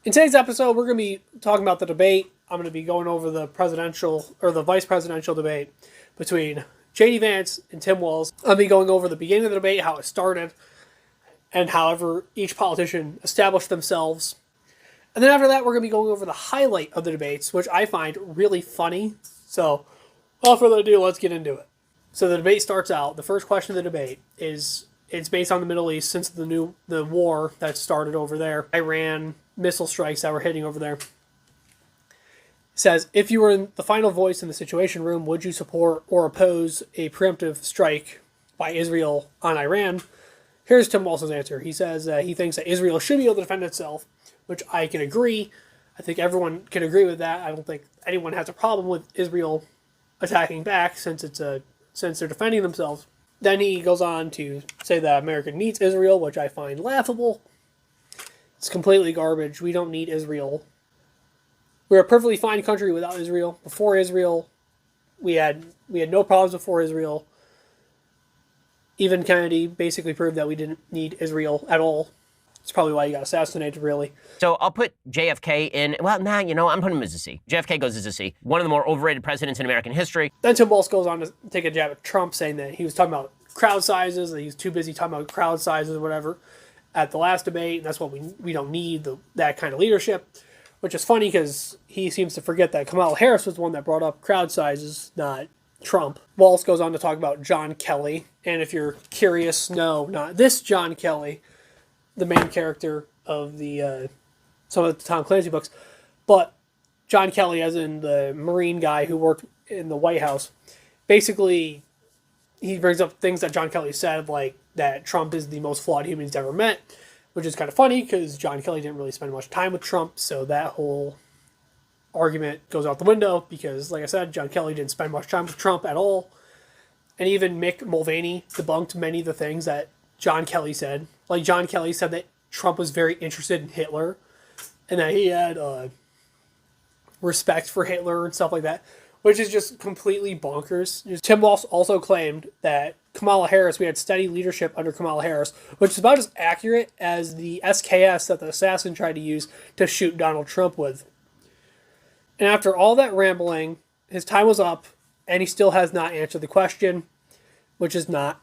In today's episode, we're going to be talking about the debate. I'm going to be going over the presidential or the vice presidential debate between J.D. Vance and Tim Walz. I'll be going over the beginning of the debate, how it started, and however each politician established themselves. And then after that, we're going to be going over the highlight of the debates, which I find really funny. So, without further ado, let's get into it. So the debate starts out. The first question of the debate is, it's based on the Middle East since the war that started over there. Iran missile strikes that were hitting over there. It says, if you were in the final voice in the Situation Room, would you support or oppose a preemptive strike by Israel on Iran? Here's Tim Walz's answer. He says he thinks that Israel should be able to defend itself, which I can agree. I think everyone can agree with that. I don't think anyone has a problem with Israel attacking back since they're defending themselves. Then he goes on to say that America needs Israel, which I find laughable. It's completely garbage. We don't need Israel. We're a perfectly fine country without Israel. Before Israel, we had no problems before Israel. Even Kennedy basically proved that we didn't need Israel at all. It's probably why he got assassinated, really. So I'll put JFK in, I'm putting him as a C. JFK goes as a C. One of the more overrated presidents in American history. Then Tim Walz goes on to take a jab at Trump, saying that he was talking about crowd sizes, that he was too busy talking about crowd sizes or whatever at the last debate, and that's what we don't need, that kind of leadership. Which is funny because he seems to forget that Kamala Harris was the one that brought up crowd sizes, not Trump. Walz goes on to talk about John Kelly, and if you're curious, no, not this John Kelly, the main character of some of the Tom Clancy books, but John Kelly, as in the Marine guy who worked in the White House. Basically, he brings up things that John Kelly said, like that Trump is the most flawed human he's ever met, which is kind of funny because John Kelly didn't really spend much time with Trump, so that whole argument goes out the window because, like I said, John Kelly didn't spend much time with Trump at all. And even Mick Mulvaney debunked many of the things that John Kelly said. Like, John Kelly said that Trump was very interested in Hitler and that he had respect for Hitler and stuff like that, which is just completely bonkers. Tim Walz also claimed that Kamala Harris, we had steady leadership under Kamala Harris, which is about as accurate as the SKS that the assassin tried to use to shoot Donald Trump with. And after all that rambling, his time was up, and he still has not answered the question, which is not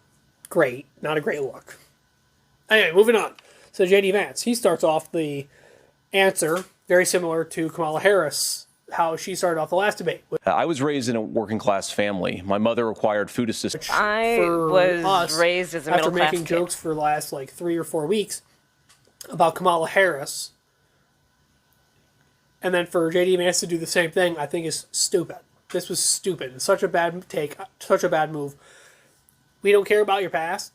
great. Not a great look. Anyway, moving on. So J.D. Vance, he starts off the answer very similar to Kamala Harris, how she started off the last debate. I was raised in a working class family. My mother required food assistance. I was raised as a middle class after making jokes for the last 3 or 4 weeks about Kamala Harris, and then for J.D. Vance to do the same thing, I think is stupid. This was stupid. It's such a bad take, such a bad move. We don't care about your past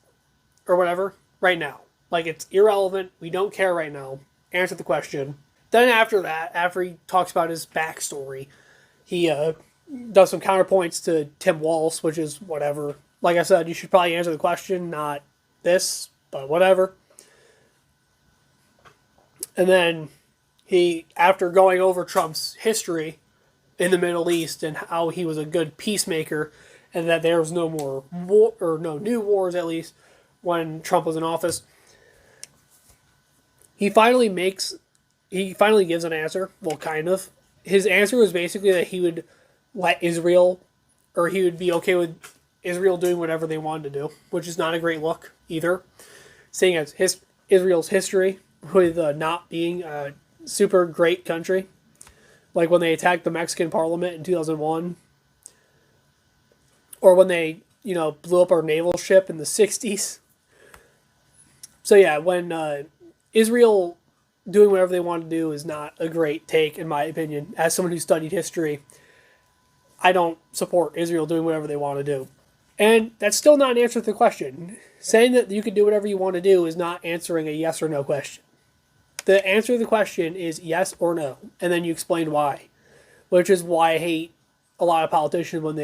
or whatever right now. It's irrelevant. We don't care right now. Answer the question. Then after that, after he talks about his backstory, he does some counterpoints to Tim Walz, which is whatever. Like I said, you should probably answer the question, not this, but whatever. And then he, after going over Trump's history in the Middle East and how he was a good peacemaker and that there was no more war, or no new wars at least, when Trump was in office, he finally gives an answer. Well, kind of. His answer was basically that he would let Israel, or he would be okay with Israel doing whatever they wanted to do, which is not a great look either. Seeing as Israel's history with not being a super great country, like when they attacked the Mexican parliament in 2001, or when they, blew up our naval ship in the 60s. So yeah, when Israel doing whatever they want to do is not a great take, in my opinion. As someone who studied history, I don't support Israel doing whatever they want to do. And that's still not an answer to the question. Saying that you can do whatever you want to do is not answering a yes or no question. The answer to the question is yes or no, and then you explain why. Which is why I hate a lot of politicians when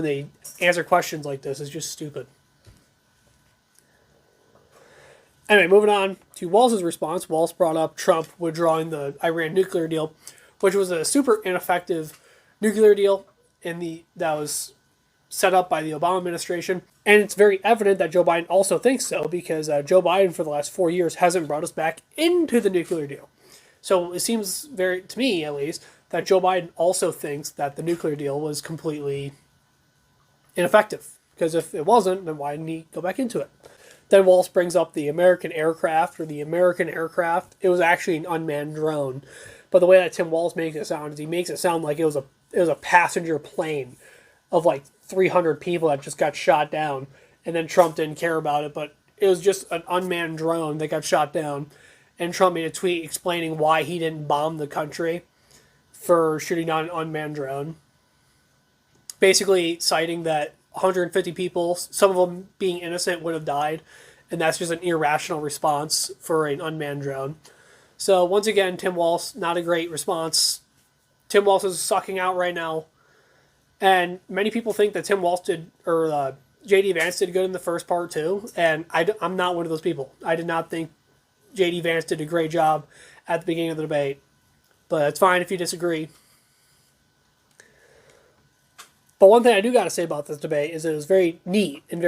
they answer questions like this. It's just stupid. Anyway, moving on to Walz's response. Walz brought up Trump withdrawing the Iran nuclear deal, which was a super ineffective nuclear deal that was set up by the Obama administration. And it's very evident that Joe Biden also thinks so, because Joe Biden for the last 4 years hasn't brought us back into the nuclear deal. So it seems to me at least, that Joe Biden also thinks that the nuclear deal was completely ineffective. Because if it wasn't, then why didn't he go back into it? Then Walsh brings up the American aircraft. It was actually an unmanned drone. But the way that Tim Walsh makes it sound is he makes it sound like it was a passenger plane of like 300 people that just got shot down. And then Trump didn't care about it, but it was just an unmanned drone that got shot down. And Trump made a tweet explaining why he didn't bomb the country for shooting down an unmanned drone. Basically citing that 150 people, some of them being innocent, would have died. And that's just an irrational response for an unmanned drone. So once again, Tim Walsh, not a great response. Tim Walsh is sucking out right now. And many people think that Tim Walsh J.D. Vance did good in the first part too. And I'm not one of those people. I did not think J.D. Vance did a great job at the beginning of the debate. But it's fine if you disagree. But one thing I do got to say about this debate is it was very neat and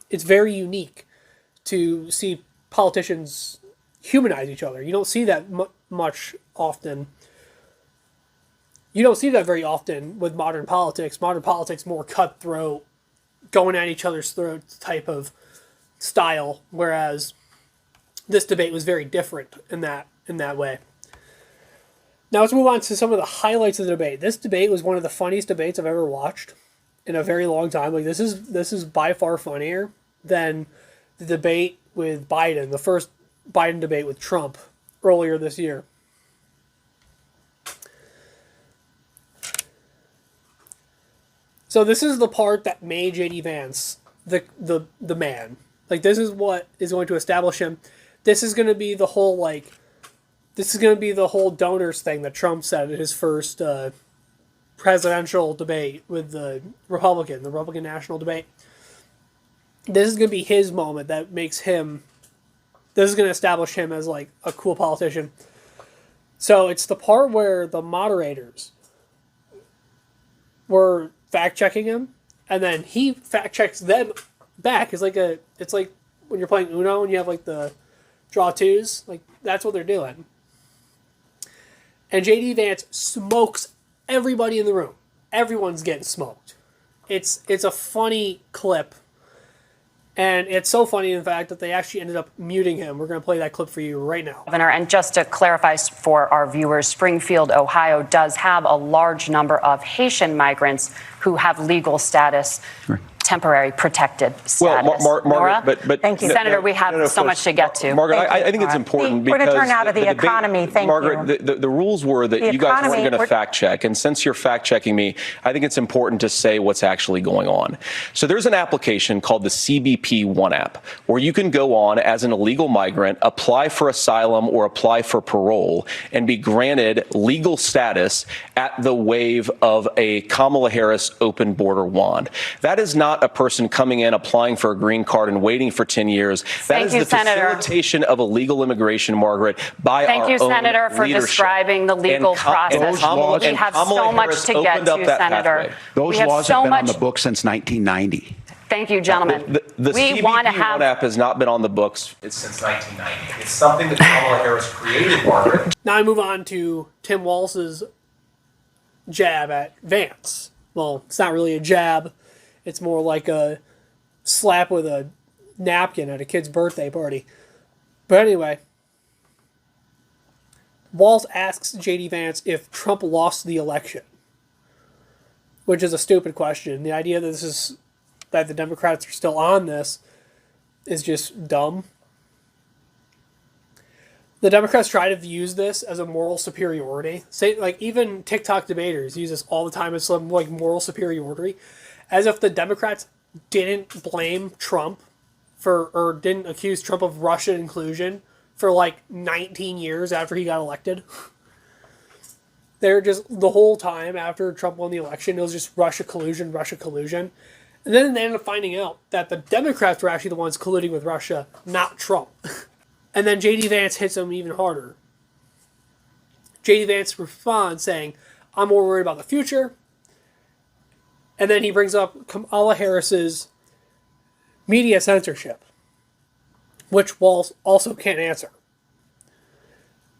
it's very unique to see politicians humanize each other. You don't see that much often. You don't see that very often with modern politics. Modern politics more cutthroat, going at each other's throats type of style, whereas this debate was very different in that way. Now let's move on to some of the highlights of the debate. This debate was one of the funniest debates I've ever watched in a very long time. Like this is by far funnier than the debate with Biden, the first Biden debate with Trump earlier this year. So this is the part that made J.D. Vance the man. Like this is what is going to establish him. This is going to be the whole donors thing that Trump said in his first presidential debate with the Republican National debate. This is going to be his moment that makes him. This is going to establish him as like a cool politician. So it's the part where the moderators were fact checking him, and then he fact checks them back. It's like when you're playing Uno and you have like the draw twos. Like that's what they're doing. And J.D. Vance smokes everybody in the room. Everyone's getting smoked. It's a funny clip. And it's so funny, in fact, that they actually ended up muting him. We're going to play that clip for you right now. Governor, and just to clarify for our viewers, Springfield, Ohio does have a large number of Haitian migrants who have legal status. Sure. Temporary protected status. Well, Margaret, but thank you, Senator. We have so much to get to. Margaret, I think it's important because we're going to turn out of the economy. Thank Margaret, you. The rules were that you guys weren't going to fact check, and since you're fact checking me, I think it's important to say what's actually going on. So there's an application called the CBP One app, where you can go on as an illegal migrant, apply for asylum or apply for parole, and be granted legal status at the wave of a Kamala Harris open border wand. That is not a person coming in, applying for a green card and waiting for 10 years. That is the facilitation of illegal immigration, Margaret, by our own leadership. Thank you, Senator, for describing the legal process. We have so much to get to, Senator. Those laws have been on the books since 1990. Thank you, gentlemen. The CBP One app has not been on the books since 1990. It's something that Kamala Harris created, Margaret. Now I move on to Tim Walsh's jab at Vance. Well, it's not really a jab. It's more like a slap with a napkin at a kid's birthday party. But anyway, Walsh asks J.D. Vance if Trump lost the election, which is a stupid question. The idea that the Democrats are still on this is just dumb. The Democrats try to use this as a moral superiority. Even TikTok debaters use this all the time as some moral superiority. As if the Democrats didn't blame Trump or didn't accuse Trump of Russian inclusion for 19 years after he got elected. They're just, the whole time after Trump won the election, it was just Russia collusion. And then they ended up finding out that the Democrats were actually the ones colluding with Russia, not Trump. And then J.D. Vance hits him even harder. J.D. Vance responds saying, I'm more worried about the future. And then he brings up Kamala Harris's media censorship, which Walsh also can't answer.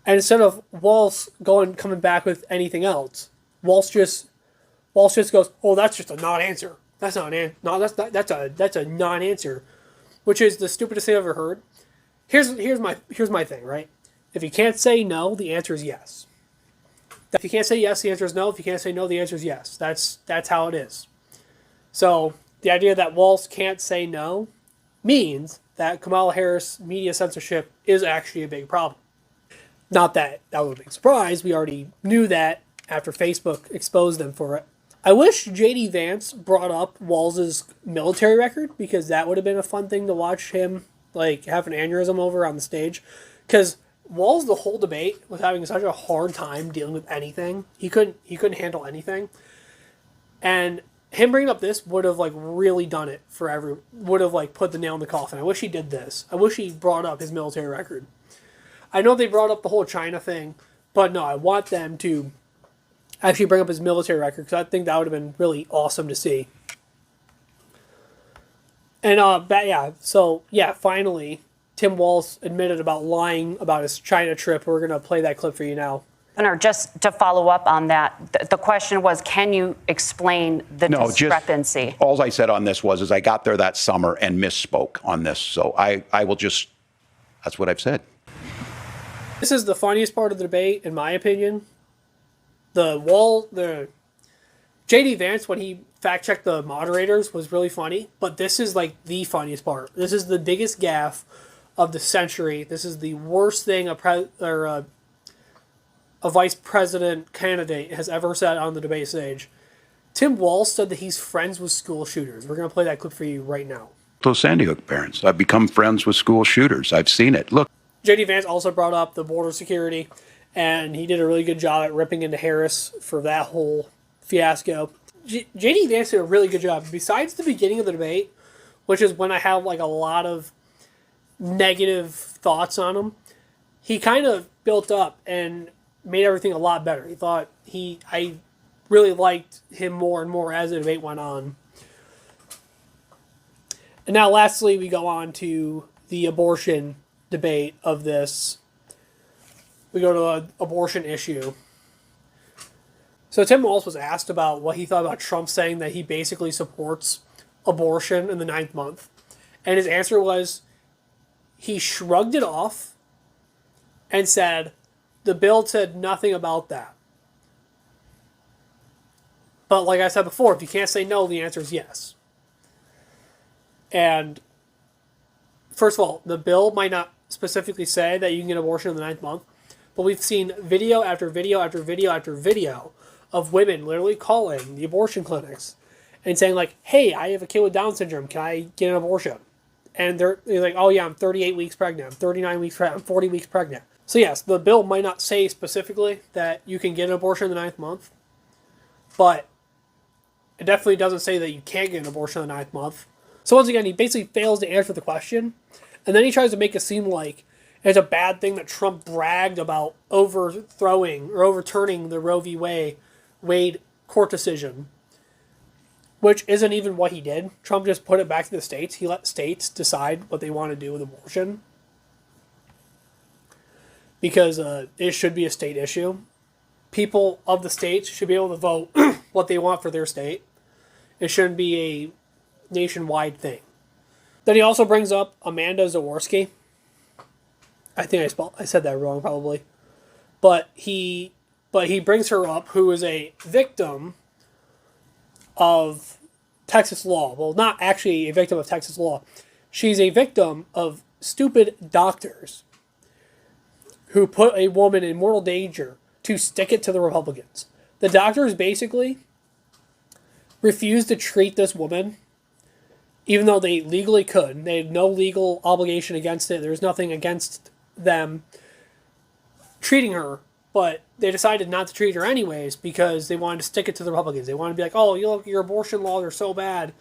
And instead of Walsh coming back with anything else, Walsh just goes, "Oh, that's just a non-answer. That's not an no. That's a non-answer," which is the stupidest thing I've ever heard. Here's my thing, right? If you can't say no, the answer is yes. If you can't say yes, the answer is no. If you can't say no, the answer is yes. That's how it is. So the idea that Walsh can't say no means that Kamala Harris media censorship is actually a big problem. Not that that was a big surprise. We already knew that after Facebook exposed them for it. I wish J.D. Vance brought up Walz's military record, because that would have been a fun thing to watch him like have an aneurysm over on the stage. Because Walz, the whole debate, was having such a hard time dealing with anything. He couldn't handle anything. And him bringing up this would have like really done it for would have like put the nail in the coffin. I wish he did this. I wish he brought up his military record. I know they brought up the whole China thing, but no, I want them to actually bring up his military record, because I think that would have been really awesome to see. And finally, Tim Walz admitted about lying about his China trip. We're going to play that clip for you now. Governor, just to follow up on that, the question was, can you explain the discrepancy? All I said on this is I got there that summer and misspoke on this. So I will just, that's what I've said. This is the funniest part of the debate, in my opinion. The J.D. Vance, when he fact-checked the moderators, was really funny, but this is like the funniest part. This is the biggest gaffe of the century. This is the worst thing a vice president candidate has ever said on the debate stage. Tim Walz said that he's friends with school shooters. We're going to play that clip for you right now. Those Sandy Hook parents, I've become friends with school shooters. I've seen it. Look. J.D. Vance also brought up the border security, and he did a really good job at ripping into Harris for that whole fiasco. J.D. Vance did a really good job. Besides the beginning of the debate, which is when I have like a lot of negative thoughts on him, he kind of built up and made everything a lot better. I really liked him more and more as the debate went on. And now lastly, we go on to the abortion debate of this. We go to the abortion issue. So Tim Walz was asked about what he thought about Trump saying that he basically supports abortion in the 9th month. And his answer was, he shrugged it off and said, the bill said nothing about that. But like I said before, if you can't say no, the answer is yes. And first of all, the bill might not specifically say that you can get abortion in the 9th month, but we've seen video after video after video after video of women literally calling the abortion clinics and saying like, hey, I have a kid with Down syndrome. Can I get an abortion? And they're like, oh yeah, I'm 38 weeks pregnant. I'm 39 weeks pregnant. I'm 40 weeks pregnant. So yes, the bill might not say specifically that you can get an abortion in the 9th month, but it definitely doesn't say that you can't get an abortion in the 9th month. So once again, he basically fails to answer the question, and then he tries to make it seem like it's a bad thing that Trump bragged about overthrowing or overturning the Roe v. Wade court decision, which isn't even what he did. Trump just put it back to the states. He let states decide what they want to do with abortion, because it should be a state issue. People of the states should be able to vote what they want for their state. It shouldn't be a nationwide thing. Then he also brings up Amanda Zaworski. I think I said that wrong probably. But he brings her up, who is a victim of Texas law. Well, not actually a victim of Texas law. She's a victim of stupid doctors who put a woman in mortal danger to stick it to the Republicans. The doctors basically refused to treat this woman, even though they legally could. They had no legal obligation against it. There was nothing against them treating her, but they decided not to treat her anyways because they wanted to stick it to the Republicans. They wanted to be like, oh, your abortion laws are so bad,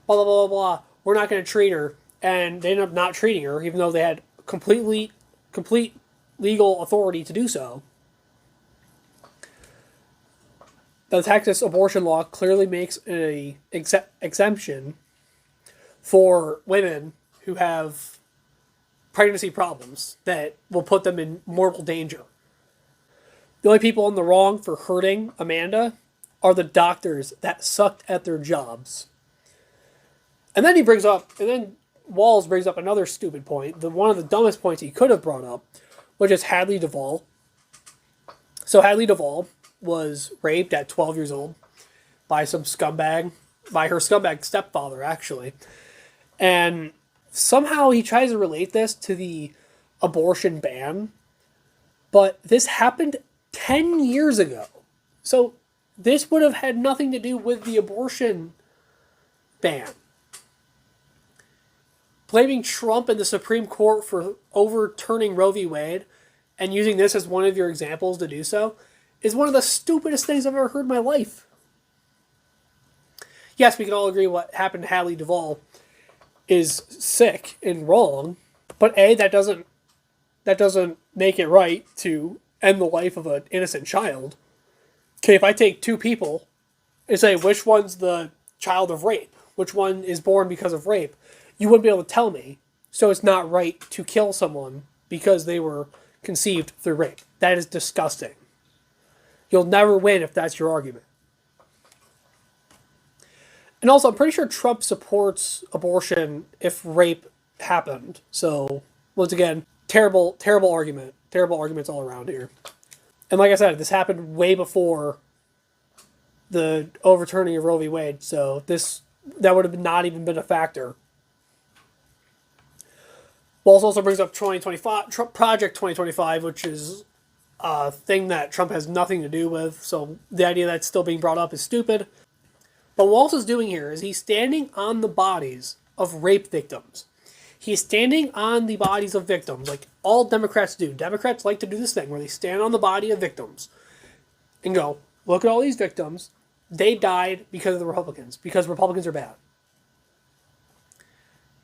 blah, blah, blah, blah. We're not going to treat her. And they ended up not treating her, even though they had complete legal authority to do so. The Texas abortion law clearly makes an exemption for women who have pregnancy problems that will put them in mortal danger. The only people in the wrong for hurting Amanda are the doctors that sucked at their jobs. And then Walls brings up another stupid point, one of the dumbest points he could have brought up, which is Hadley Duvall. So Hadley Duvall was raped at 12 years old by her scumbag stepfather, actually. And somehow he tries to relate this to the abortion ban, but this happened 10 years ago. So this would have had nothing to do with the abortion ban. Blaming Trump and the Supreme Court for overturning Roe v. Wade and using this as one of your examples to do so is one of the stupidest things I've ever heard in my life. Yes, we can all agree what happened to Hadley Duvall is sick and wrong, but A, that doesn't make it right to end the life of an innocent child. Okay, if I take two people and say which one's the child of rape, which one is born because of rape, you wouldn't be able to tell me. So it's not right to kill someone because they were conceived through rape. That is disgusting. You'll never win if that's your argument. And also, I'm pretty sure Trump supports abortion if rape happened. So, once again, terrible argument. Terrible arguments all around here. And like I said, this happened way before the overturning of Roe v. Wade, so that would have not even been a factor. Walls also brings up Project 2025, which is a thing that Trump has nothing to do with, so the idea that's still being brought up is stupid. But what Walls is doing here is he's standing on the bodies of rape victims. He's standing on the bodies of victims, like all Democrats do. Democrats like to do this thing where they stand on the body of victims and go, look at all these victims. They died because of the Republicans, because Republicans are bad.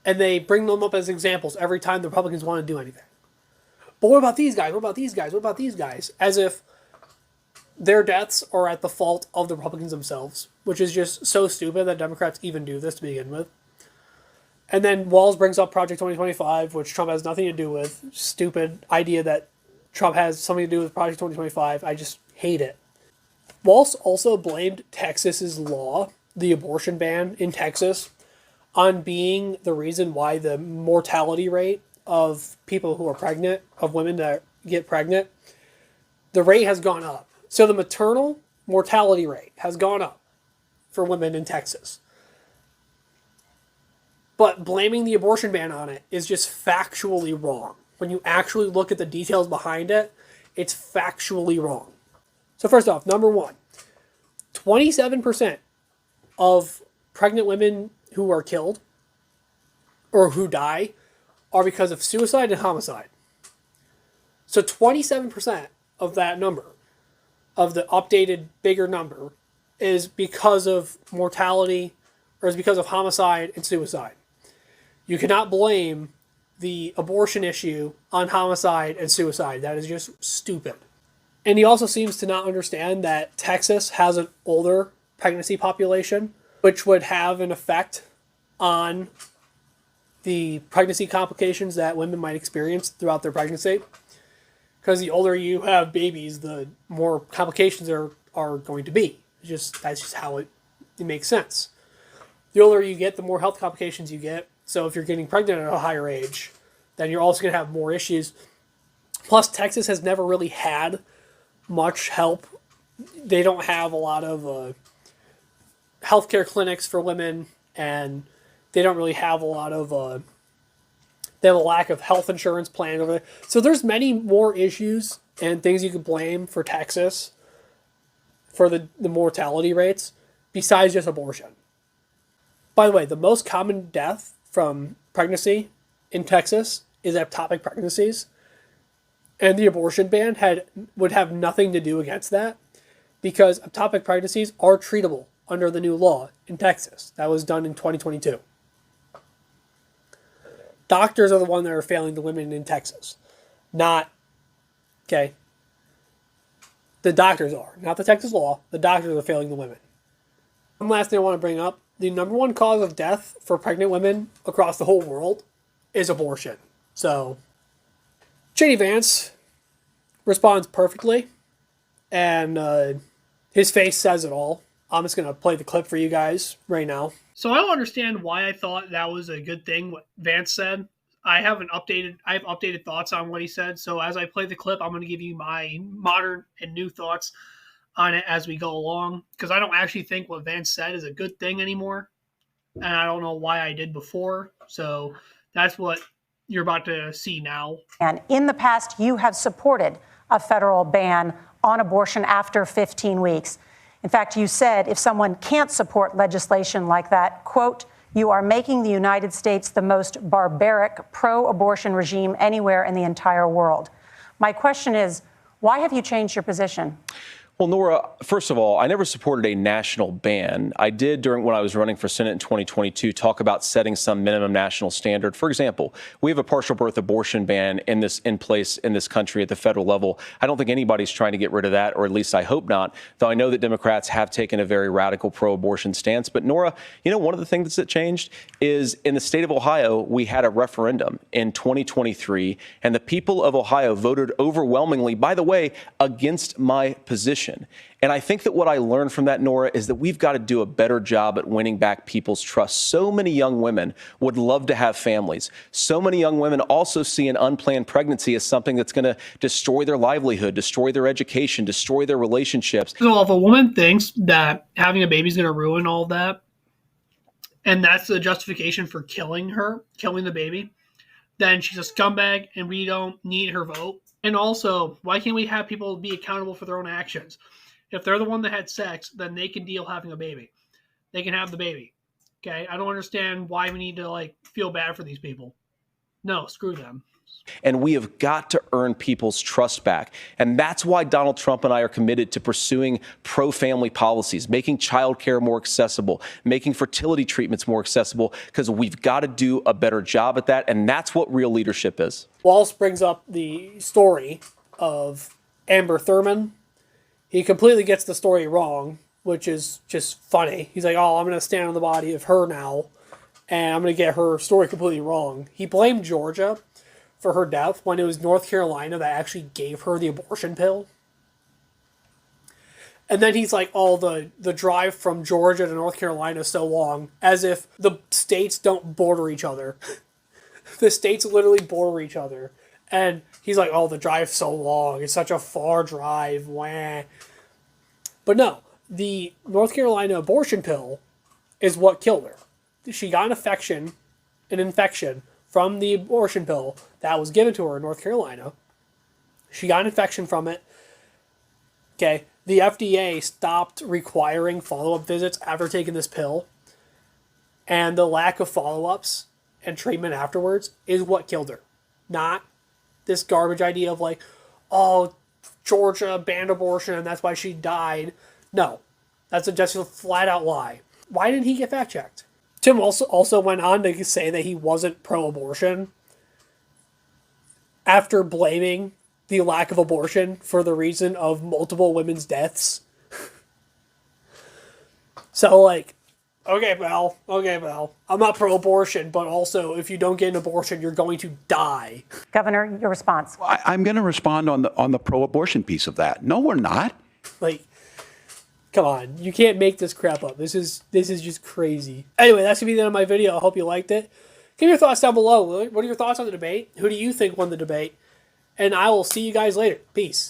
And they bring them up as examples every time the Republicans want to do anything. But what about these guys? What about these guys? What about these guys? As if their deaths are at the fault of the Republicans themselves, which is just so stupid that Democrats even do this to begin with. And then Walls brings up Project 2025, which Trump has nothing to do with. Stupid idea that Trump has something to do with Project 2025. I just hate it. Walls also blamed Texas's law, the abortion ban in Texas, on being the reason why the mortality rate of people who are pregnant, of women that get pregnant, the rate has gone up. So the maternal mortality rate has gone up for women in Texas. But blaming the abortion ban on it is just factually wrong. When you actually look at the details behind it, it's factually wrong. So first off, number one, 27% of pregnant women who are killed or who die are because of suicide and homicide. So 27% of that number, of the updated bigger number, is because of mortality or is because of homicide and suicide. You cannot blame the abortion issue on homicide and suicide. That is just stupid. And he also seems to not understand that Texas has an older pregnancy population, which would have an effect on the pregnancy complications that women might experience throughout their pregnancy. Because the older you have babies, the more complications are going to be. That's just how it makes sense. The older you get, the more health complications you get. So if you're getting pregnant at a higher age, then you're also going to have more issues. Plus, Texas has never really had much help. They don't have a lot of healthcare clinics for women, and they don't really have a lot of they have a lack of health insurance plan over there. So there's many more issues and things you could blame for Texas for the mortality rates besides just abortion. By the way, the most common death from pregnancy in Texas is ectopic pregnancies, and the abortion ban would have nothing to do against that because ectopic pregnancies are treatable under the new law in Texas. That was done in 2022. Doctors are the ones that are failing the women in Texas. The doctors are. Not the Texas law. The doctors are failing the women. One last thing I want to bring up. The number one cause of death for pregnant women across the whole world is abortion. So, J.D. Vance responds perfectly and his face says it all. I'm just going to play the clip for you guys right now. So I don't understand why I thought that was a good thing, what Vance said. I have updated thoughts on what he said. So as I play the clip, I'm going to give you my modern and new thoughts on it as we go along. Because I don't actually think what Vance said is a good thing anymore. And I don't know why I did before. So that's what you're about to see now. And in the past, you have supported a federal ban on abortion after 15 weeks. In fact, you said if someone can't support legislation like that, quote, you are making the United States the most barbaric pro-abortion regime anywhere in the entire world. My question is, why have you changed your position? Well, Nora, first of all, I never supported a national ban. I did when I was running for Senate in 2022 talk about setting some minimum national standard. For example, we have a partial birth abortion ban in place in this country at the federal level. I don't think anybody's trying to get rid of that, or at least I hope not, though I know that Democrats have taken a very radical pro-abortion stance. But Nora, one of the things that changed is in the state of Ohio, we had a referendum in 2023, and the people of Ohio voted overwhelmingly, by the way, against my position. And I think that what I learned from that, Nora, is that we've got to do a better job at winning back people's trust. So many young women would love to have families. So many young women also see an unplanned pregnancy as something that's going to destroy their livelihood, destroy their education, destroy their relationships. So if a woman thinks that having a baby is going to ruin all that, and that's the justification for killing the baby, then she's a scumbag and we don't need her vote. And also, why can't we have people be accountable for their own actions? If they're the one that had sex, then they can deal having a baby. They can have the baby. Okay? I don't understand why we need to feel bad for these people. No, screw them. And we have got to earn people's trust back. And that's why Donald Trump and I are committed to pursuing pro-family policies, making childcare more accessible, making fertility treatments more accessible, because we've got to do a better job at that. And that's what real leadership is. Wallace brings up the story of Amber Thurman. He completely gets the story wrong, which is just funny. He's like, oh, I'm going to stand on the body of her now, and I'm going to get her story completely wrong. He blamed Georgia for her death when it was North Carolina that actually gave her the abortion pill. And then he's like, oh, the drive from Georgia to North Carolina is so long, as if the states don't border each other. The states literally border each other. And he's like, oh, the drive's so long. It's such a far drive. Wah. But no, the North Carolina abortion pill is what killed her. She got an infection from the abortion pill that was given to her in North Carolina. She got an infection from it. Okay, the FDA stopped requiring follow-up visits after taking this pill. And the lack of follow-ups and treatment afterwards is what killed her. Not this garbage idea of oh, Georgia banned abortion and that's why she died. No, that's just a flat-out lie. Why didn't he get fact-checked? Tim also went on to say that he wasn't pro-abortion after blaming the lack of abortion for the reason of multiple women's deaths. So, okay, pal. I'm not pro-abortion, but also, if you don't get an abortion, you're going to die. Governor, your response. I'm going to respond on the pro-abortion piece of that. No, we're not. Come on, you can't make this crap up. This is just crazy. Anyway, that's going to be the end of my video. I hope you liked it. Give your thoughts down below. What are your thoughts on the debate? Who do you think won the debate? And I will see you guys later. Peace.